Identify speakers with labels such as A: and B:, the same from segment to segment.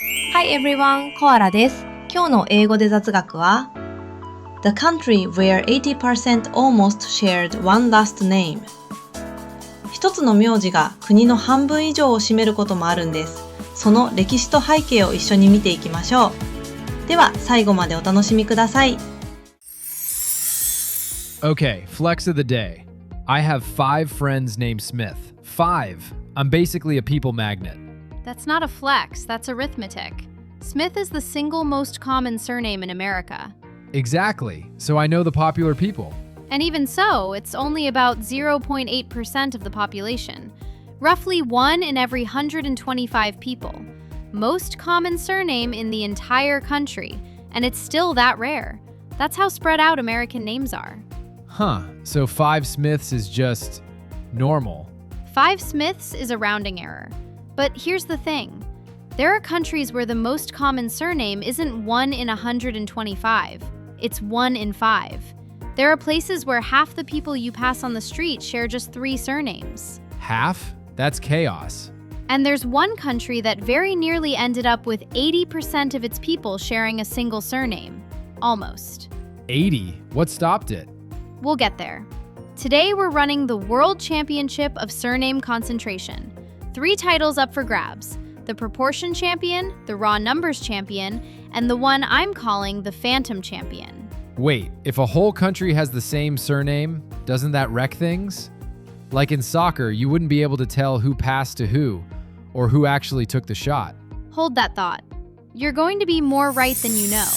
A: Hi everyone, コアラです。今日の英語で雑学は The country where 80% almost shared one last name 一つの名字が国の半分以上を占めることもあるんです。その歴史と背景を一緒に見ていきましょう。では最後までお楽しみください。
B: Okay, flex of the day. I have 5 friends named Smith. 5. I'm basically a people magnet.
C: That's not a flex, that's arithmetic. Smith is the single most common surname in America.
B: Exactly. So I know the popular people.
C: And even so, it's only about 0.8% of the population. Roughly 1 in every 125 people. Most common surname in the entire country, and it's still that rare. That's how spread out American names are.
B: Huh. So 5 Smiths is just normal.
C: 5 Smiths is a rounding error. But here's the thing. There are countries where the most common surname isn't 1 in 125. It's 1 in 5. There are places where half the people you pass on the street share just 3 surnames.
B: Half? That's chaos.
C: And there's one country that very nearly ended up with 80% of its people sharing a single surname. Almost.
B: 80? What stopped it?
C: We'll get there. Today we're running the World Championship of Surname Concentration. 3 titles up for grabs. The Proportion Champion, the Raw Numbers Champion, and the one I'm calling the Phantom Champion.
B: Wait, if a whole country has the same surname, doesn't that wreck things? Like in soccer, you wouldn't be able to tell who passed to who, or who actually took the shot.
C: Hold that thought. You're going to be more right than you know.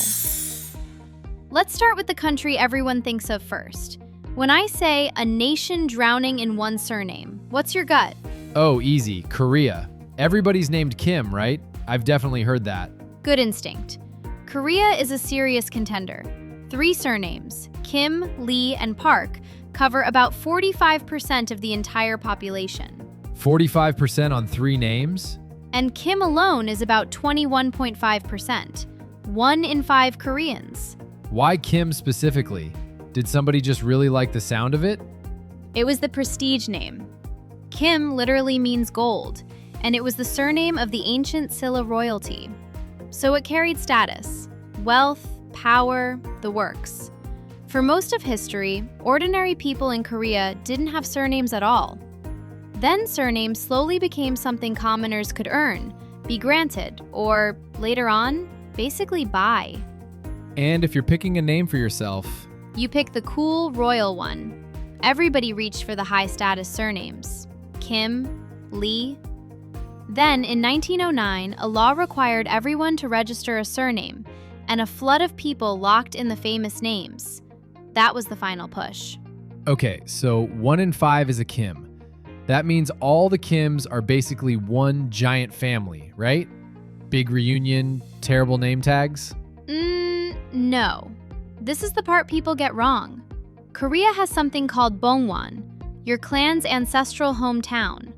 C: Let's start with the country everyone thinks of first. When I say a nation drowning in one surname, what's your gut?
B: Oh, easy. Korea. Everybody's named Kim, right? I've definitely heard that.
C: Good instinct. Korea is a serious contender. 3 surnames, Kim, Lee, and Park, cover about 45% of the entire population.
B: 45% on 3 names?
C: And Kim alone is about 21.5%. 1 in 5 Koreans.
B: Why Kim specifically? Did somebody just really like the sound of it?
C: It was the prestige name. Kim literally means gold, and it was the surname of the ancient Silla royalty. So it carried status, wealth, power, the works. For most of history, ordinary people in Korea didn't have surnames at all. Then surnames slowly became something commoners could earn, be granted, or, later on, basically buy.
B: And if you're picking a name for yourself,
C: You pick the cool, royal one. Everybody reached for the high-status surnames. Kim, Lee. Then, in 1909, a law required everyone to register a surname, and a flood of people locked in the famous names. That was the final push.
B: okay, so 1 in 5 is a Kim. That means all the Kims are basically one giant family, right? Big reunion, terrible name tags?
C: No. This is the part people get wrong. Korea has something called Bongwon, your clan's ancestral hometown.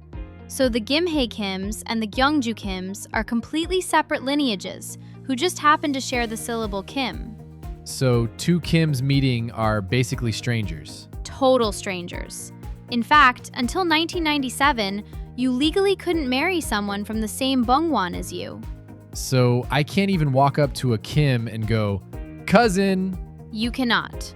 C: So the Gimhae Kims and the Gyeongju Kims are completely separate lineages who just happen to share the syllable Kim.
B: So 2 Kims meeting are basically strangers.
C: Total strangers. In fact, until 1997, you legally couldn't marry someone from the same Bongwon as you.
B: So I can't even walk up to a Kim and go, cousin.
C: You cannot.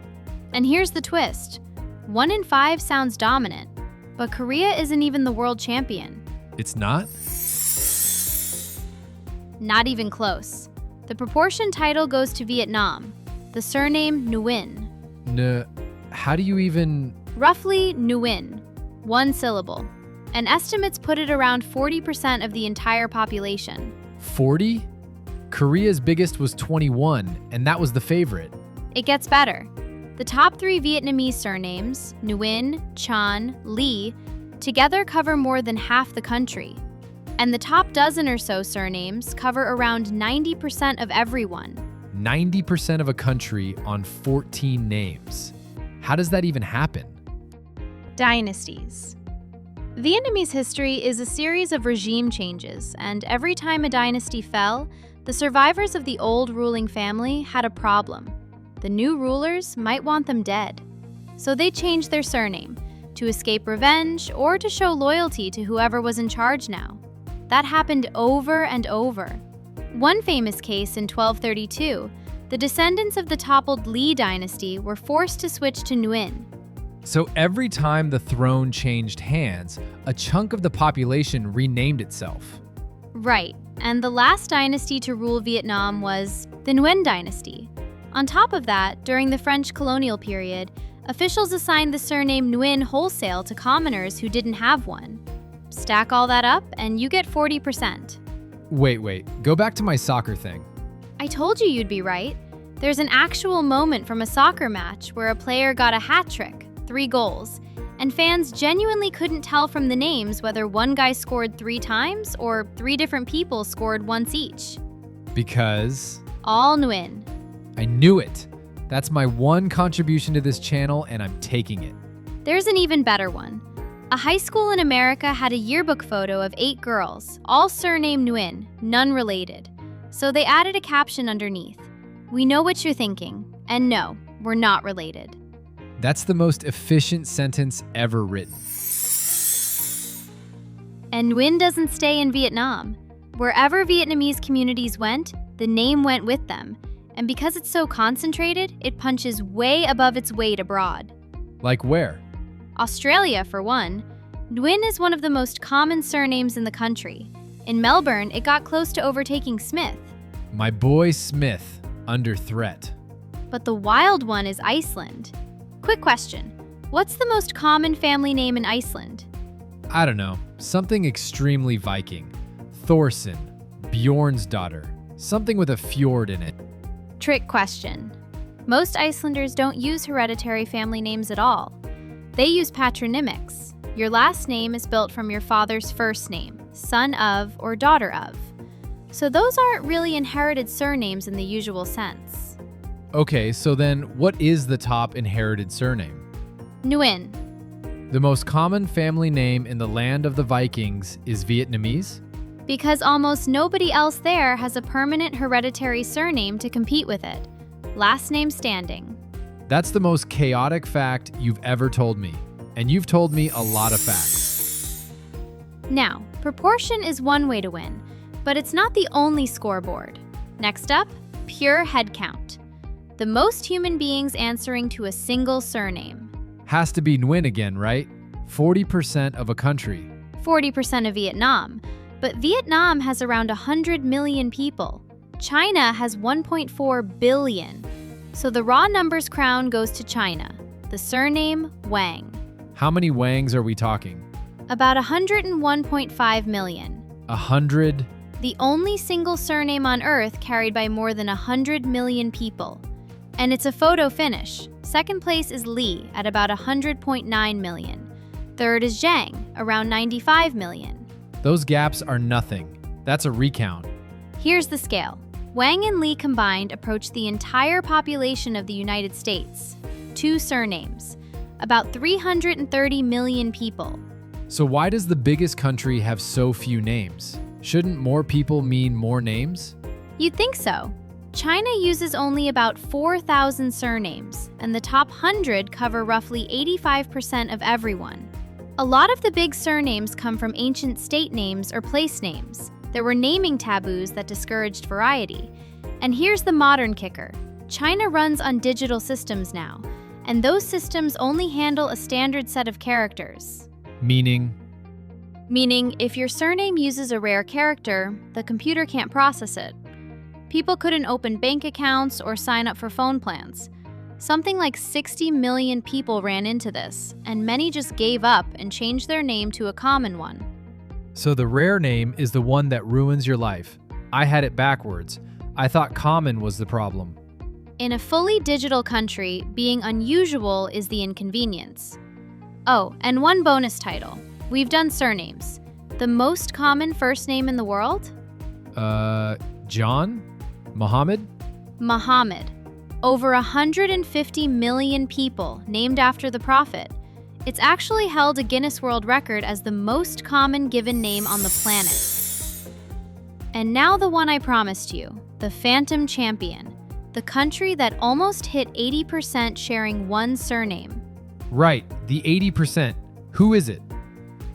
C: And here's the twist. 1 in 5 sounds dominant, but Korea isn't even the world champion.
B: It's not?
C: Not even close. The proportion title goes to Vietnam. The surname Nguyen.
B: How do you even...
C: Roughly Nguyen. 1 syllable. And estimates put it around 40% of the entire population.
B: 40? Korea's biggest was 21, and that was the favorite.
C: It gets better. The top 3 Vietnamese surnames, Nguyen, Chan, Lee, together cover more than half the country. And the top dozen or so surnames cover around 90% of everyone.
B: 90% of a country on 14 names. How does that even happen?
C: Dynasties. Vietnamese history is a series of regime changes, and every time a dynasty fell, the survivors of the old ruling family had a problem. The new rulers might want them dead. So they changed their surname to escape revenge or to show loyalty to whoever was in charge now. That happened over and over. One famous case in 1232, the descendants of the toppled Li dynasty were forced to switch to Nguyen.
B: So every time the throne changed hands, a chunk of the population renamed itself.
C: Right, and the last dynasty to rule Vietnam was the Nguyen dynasty. On top of that, during the French colonial period, officials assigned the surname Nguyen wholesale to commoners who didn't have one. Stack all that up, and you get 40%.
B: Wait, go back to my soccer thing.
C: I told you you'd be right. There's an actual moment from a soccer match where a player got a hat trick, 3 goals, and fans genuinely couldn't tell from the names whether one guy scored 3 times or 3 different people scored once each.
B: Because
C: All Nguyen.
B: I knew it. That's my one contribution to this channel, and I'm taking it.
C: There's an even better one. A high school in America had a yearbook photo of 8 girls, all surnamed Nguyen, none related. So they added a caption underneath. We know what you're thinking, and no, we're not related.
B: That's the most efficient sentence ever written.
C: And Nguyen doesn't stay in Vietnam. Wherever Vietnamese communities went, the name went with them. And because it's so concentrated, it punches way above its weight abroad.
B: Like where?
C: Australia, for one. Nguyen is one of the most common surnames in the country. In Melbourne, it got close to overtaking Smith.
B: My boy Smith, under threat.
C: But the wild one is Iceland. Quick question. What's the most common family name in Iceland?
B: I don't know, something extremely Viking. Thorson, Bjorn's daughter, something with a fjord in it.
C: Trick question. Most Icelanders don't use hereditary family names at all. They use patronymics. Your last name is built from your father's first name, son of or daughter of. So those aren't really inherited surnames in the usual sense.
B: Okay, so then what is the top inherited surname?
C: Nguyen.
B: The most common family name in the land of the Vikings is Vietnamese?
C: Because almost nobody else there has a permanent hereditary surname to compete with it. Last name standing.
B: That's the most chaotic fact you've ever told me. And you've told me a lot of facts.
C: Now, proportion is one way to win, but it's not the only scoreboard. Next up, pure head count. The most human beings answering to a single surname.
B: Has to be Nguyen again, right? 40% of a country.
C: 40% of Vietnam. But Vietnam has around 100 million people. China has 1.4 billion. So the raw numbers crown goes to China. The surname, Wang.
B: How many Wangs are we talking?
C: About 101.5 million.
B: 100?
C: The only single surname on Earth carried by more than 100 million people. And it's a photo finish. Second place is Li at about 100.9 million. Third is Zhang, around 95 million.
B: Those gaps are nothing. That's a recount.
C: Here's the scale. Wang and Li combined approach the entire population of the United States. 2 surnames. About 330 million people.
B: So why does the biggest country have so few names? Shouldn't more people mean more names?
C: You'd think so. China uses only about 4,000 surnames, and the top 100 cover roughly 85% of everyone. A lot of the big surnames come from ancient state names or place names. There were naming taboos that discouraged variety. And here's the modern kicker. China runs on digital systems now, and those systems only handle a standard set of characters.
B: Meaning,
C: if your surname uses a rare character, the computer can't process it. People couldn't open bank accounts or sign up for phone plans. Something like 60 million people ran into this, and many just gave up and changed their name to a common one.
B: so the rare name is the one that ruins your life. I had it backwards. I thought common was the problem.
C: In a fully digital country, being unusual is the inconvenience. Oh, and one bonus title. We've done surnames. The most common first name in the world?
B: John? Muhammad?
C: Muhammad. Over 150 million people named after the Prophet. It's actually held a Guinness World Record as the most common given name on the planet. And now the one I promised you, the Phantom Champion, the country that almost hit 80% sharing one surname.
B: Right, the 80%. Who is it?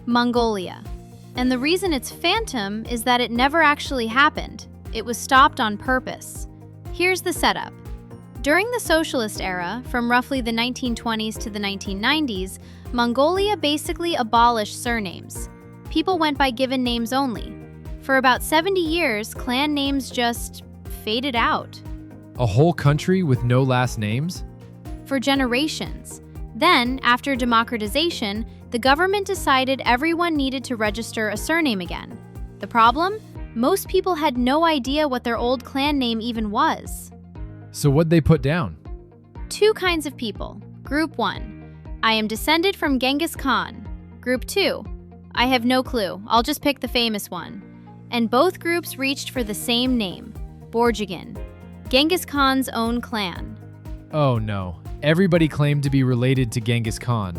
C: Mongolia. And the reason it's phantom is that it never actually happened. It was stopped on purpose. Here's the setup. During the socialist era, from roughly the 1920s to the 1990s, Mongolia basically abolished surnames. People went by given names only. For about 70 years, clan names just faded out.
B: A whole country with no last names?
C: For generations. Then, after democratization, the government decided everyone needed to register a surname again. The problem? Most people had no idea what their old clan name even was.
B: So what'd they put down?
C: Two kinds of people. Group 1. I am descended from Genghis Khan. Group 2. I have no clue. I'll just pick the famous one. And both groups reached for the same name, Borjigin, Genghis Khan's own clan.
B: Oh no. Everybody claimed to be related to Genghis Khan.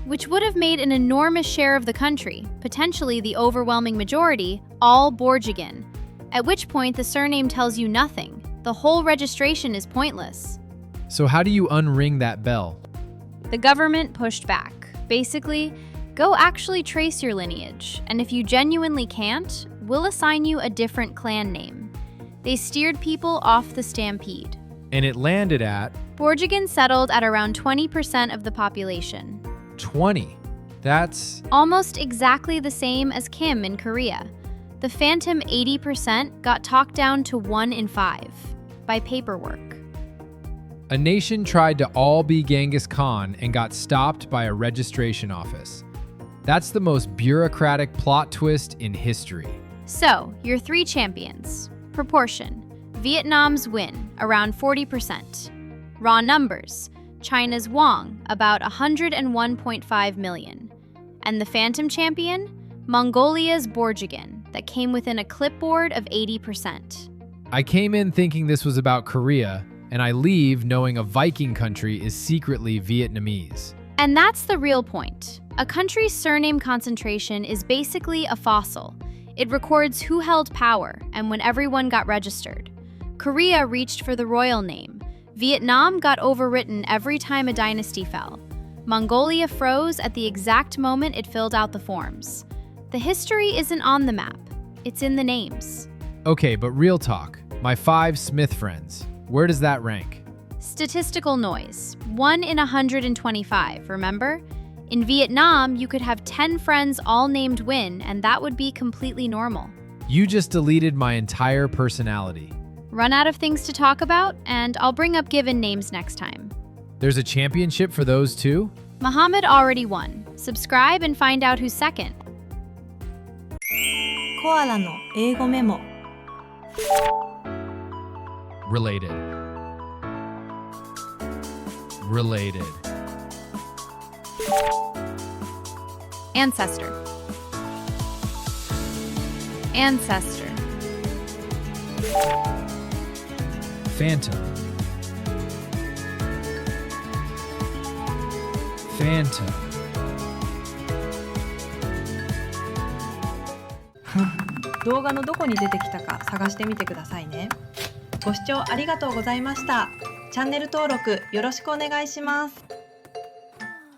C: Which would have made an enormous share of the country, potentially the overwhelming majority, all Borjigin. At which point the surname tells you nothing. The whole registration is pointless.
B: So how do you unring that bell?
C: The government pushed back. Basically, go actually trace your lineage, and if you genuinely can't, we'll assign you a different clan name. They steered people off the stampede.
B: And it landed at
C: Borjigin settled at around 20% of the population.
B: 20. That's
C: Almost exactly the same as Kim in Korea. The phantom 80% got talked down to 1 in 5 by paperwork.
B: a nation tried to all be Genghis Khan and got stopped by a registration office. That's the most bureaucratic plot twist in history.
C: So, your 3 champions. Proportion. Vietnam's win, around 40%. Raw numbers. China's Wang, about 101.5 million. And the phantom champion? Mongolia's Borjigin, that came within a clipboard of 80%.
B: I came in thinking this was about Korea, and I leave knowing a Viking country is secretly Vietnamese.
C: And that's the real point. A country's surname concentration is basically a fossil. It records who held power and when everyone got registered. Korea reached for the royal name. Vietnam got overwritten every time a dynasty fell. Mongolia froze at the exact moment it filled out the forms. The history isn't on the map. It's in the names.
B: Okay, but real talk. My 5 Smith friends. Where does that rank?
C: Statistical noise. 1 in 125, remember? In Vietnam, you could have 10 friends all named Nguyen, and that would be completely normal.
B: You just deleted my entire personality.
C: Run out of things to talk about, and I'll bring up given names next time.
B: There's a championship for those too?
C: Muhammad already won. Subscribe and find out who's second.
A: コアラの英語メモ
B: Related. Related.
C: Ancestor. Ancestor.
B: Phantom. Phantom.
A: 動画のどこに出てきたか探してみてくださいね。ご視聴ありがとうございました。チャンネル登録よろしくお願いします。